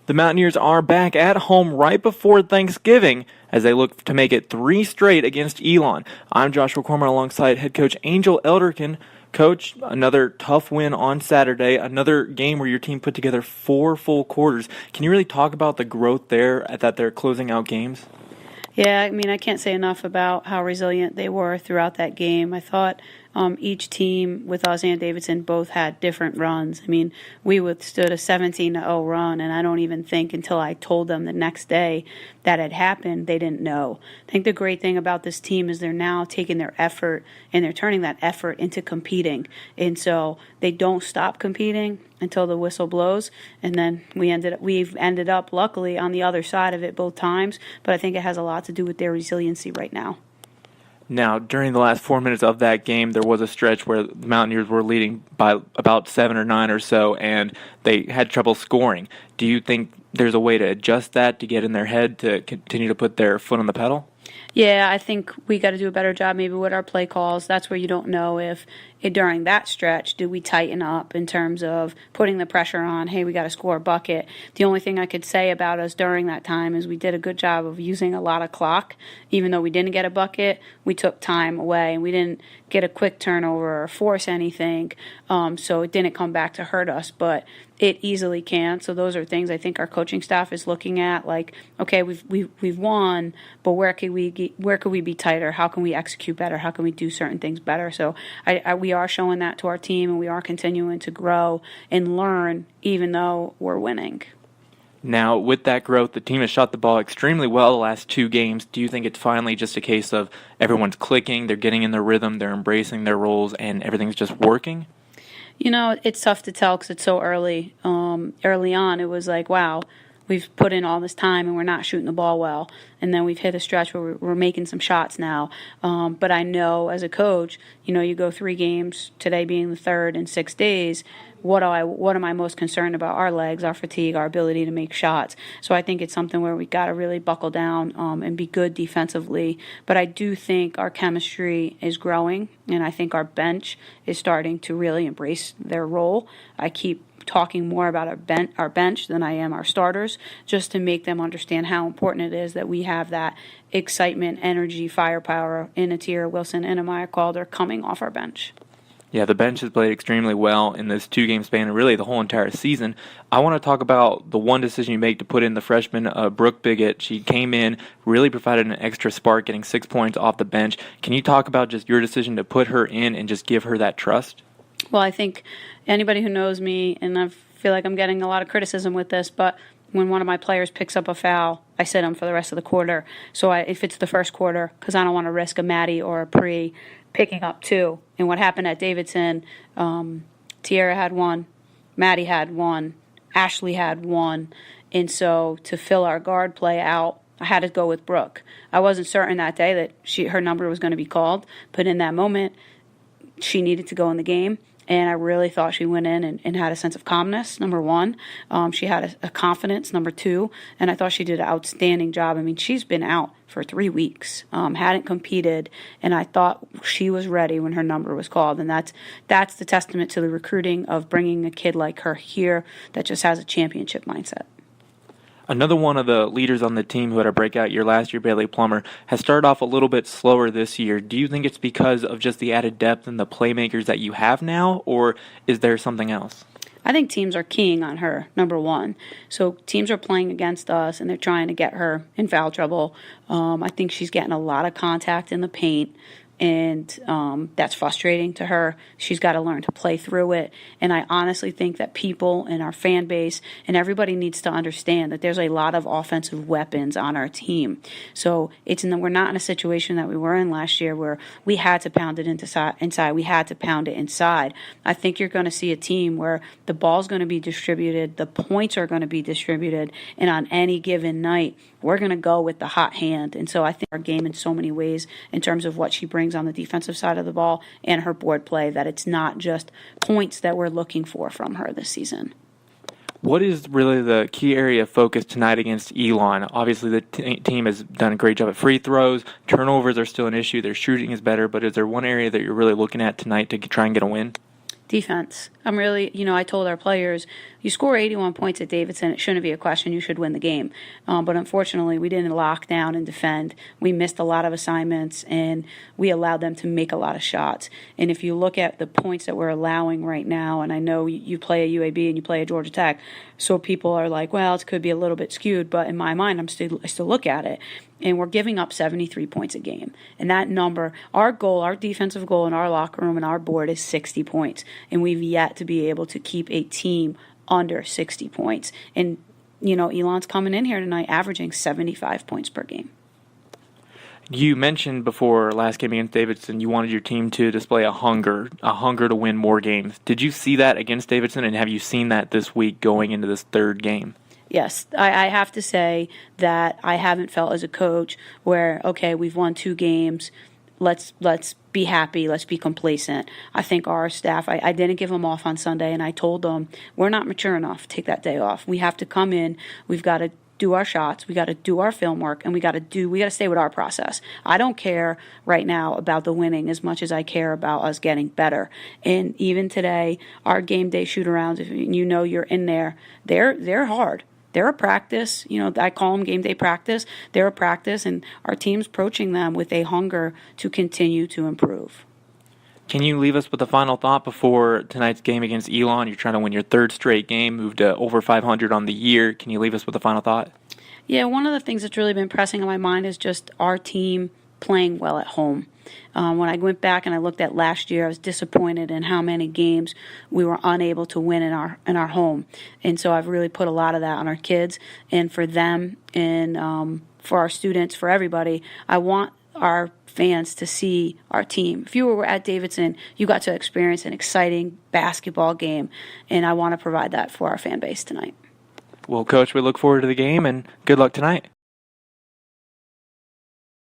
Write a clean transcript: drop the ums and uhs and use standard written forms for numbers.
The Mountaineers are back at home right before Thanksgiving as they look to make it 3 straight against Elon. I'm Joshua Corman alongside head coach Angel Elderkin. Coach, another tough win on Saturday, another game where your team put together 4 full quarters. Can you really talk about the growth there that they're closing out games? Yeah, I mean, I can't say enough about how resilient they were throughout that game. I thought each team with us and Davidson both had different runs. I mean, we withstood a 17-0 run, and I don't even think until I told them the next day that had happened, they didn't know. I think the great thing about this team is they're now taking their effort and they're turning that effort into competing. And so they don't stop competing until the whistle blows, and then we've ended up luckily on the other side of it both times, but I think it has a lot to do with their resiliency right now. Now, during the last 4 minutes of that game, there was a stretch where the Mountaineers were leading by about 7 or 9 or so, and they had trouble scoring. Do you think there's a way to adjust that, to get in their head, to continue to put their foot on the pedal? Yeah, I think we got to do a better job maybe with our play calls. That's where you don't know if during that stretch do we tighten up in terms of putting the pressure on, hey, we got to score a bucket. The only thing I could say about us during that time is we did a good job of using a lot of clock. Even though we didn't get a bucket, we took time away, and we didn't get a quick turnover or force anything, so it didn't come back to hurt us, but it easily can. So those are things I think our coaching staff is looking at, like, okay, we've won, but where could we be tighter? How can we execute better? How can we do certain things better? So we are showing that to our team, and we are continuing to grow and learn even though we're winning. Now, with that growth, the team has shot the ball extremely well the last 2 games. Do you think it's finally just a case of everyone's clicking, they're getting in their rhythm, they're embracing their roles, and everything's just working? You know, it's tough to tell because it's so early. Early on, it was like, wow, we've put in all this time and we're not shooting the ball well. And then we've hit a stretch where we're making some shots now. But I know as a coach, you know, you go 3 games, today being the 3rd in 6 days, what am I most concerned about? Our legs, our fatigue, our ability to make shots. So I think it's something where we got to really buckle down and be good defensively. But I do think our chemistry is growing, and I think our bench is starting to really embrace their role. I keep talking more about our bench than I am our starters, just to make them understand how important it is that we have that excitement, energy, firepower in Atira Wilson and Amaya Calder coming off our bench. Yeah, the bench has played extremely well in this 2-game span and really the whole entire season. I want to talk about the one decision you make to put in the freshman, Brooke Biggett. She came in, really provided an extra spark, getting 6 points off the bench. Can you talk about just your decision to put her in and just give her that trust? Well, I think anybody who knows me, and I feel like I'm getting a lot of criticism with this, but when one of my players picks up a foul, I sit him for the rest of the quarter. So if it's the first quarter, because I don't want to risk a Maddie or a Pre picking up 2. And what happened at Davidson, Tiara had 1, Maddie had 1, Ashley had 1. And so to fill our guard play out, I had to go with Brooke. I wasn't certain that day that her number was going to be called, but in that moment, she needed to go in the game. And I really thought she went in and had a sense of calmness, number 1. She had a confidence, number 2. And I thought she did an outstanding job. I mean, she's been out for 3 weeks, hadn't competed, and I thought she was ready when her number was called. And that's the testament to the recruiting of bringing a kid like her here that just has a championship mindset. Another one of the leaders on the team who had a breakout year last year, Bailey Plummer, has started off a little bit slower this year. Do you think it's because of just the added depth and the playmakers that you have now, or is there something else? I think teams are keying on her, number 1. So teams are playing against us, and they're trying to get her in foul trouble. I think she's getting a lot of contact in the paint, and that's frustrating to her. She's got to learn to play through it. And I honestly think that people and our fan base and everybody needs to understand that there's a lot of offensive weapons on our team. So we're not in a situation that we were in last year where we had to pound it inside. We had to pound it inside. I think you're going to see a team where the ball's going to be distributed, the points are going to be distributed, and on any given night, we're going to go with the hot hand. And so I think our game in so many ways in terms of what she brings on the defensive side of the ball and her board play, that it's not just points that we're looking for from her this season. What is really the key area of focus tonight against Elon? Obviously, the team has done a great job at free throws. Turnovers are still an issue. Their shooting is better, but is there one area that you're really looking at tonight to try and get a win? Defense. I'm really, I told our players you score 81 points at Davidson, it shouldn't be a question. You should win the game. But unfortunately, we didn't lock down and defend. We missed a lot of assignments, and we allowed them to make a lot of shots. And if you look at the points that we're allowing right now, and I know you play a UAB and you play a Georgia Tech, so people are like, well, it could be a little bit skewed. But in my mind, I still look at it. And we're giving up 73 points a game. And that number, our goal, our defensive goal in our locker room and our board is 60 points. And we've yet to be able to keep a team under 60 points. And, Elon's coming in here tonight averaging 75 points per game. You mentioned before last game against Davidson you wanted your team to display a hunger to win more games. Did you see that against Davidson, and have you seen that this week going into this third game? Yes, I have to say that I haven't felt as a coach where, okay, we've won 2 games, let's be happy, let's be complacent. I think our staff, I didn't give them off on Sunday, and I told them, we're not mature enough to take that day off. We have to come in, we've got to do our shots, we got to do our film work, and we got to stay with our process. I don't care right now about the winning as much as I care about us getting better. And even today, our game day shoot-arounds, if you're in there, they're hard. They're a practice. I call them game day practice. They're a practice, and our team's approaching them with a hunger to continue to improve. Can you leave us with a final thought before tonight's game against Elon? You're trying to win your 3rd straight game, moved to over 500 on the year. Can you leave us with a final thought? Yeah, one of the things that's really been pressing on my mind is just our team playing well at home. When I went back and I looked at last year, I was disappointed in how many games we were unable to win in our home. And so I've really put a lot of that on our kids and for them and for our students, for everybody. I want our fans to see our team. If you were at Davidson, you got to experience an exciting basketball game, and I want to provide that for our fan base tonight. Well, Coach, we look forward to the game, and good luck tonight.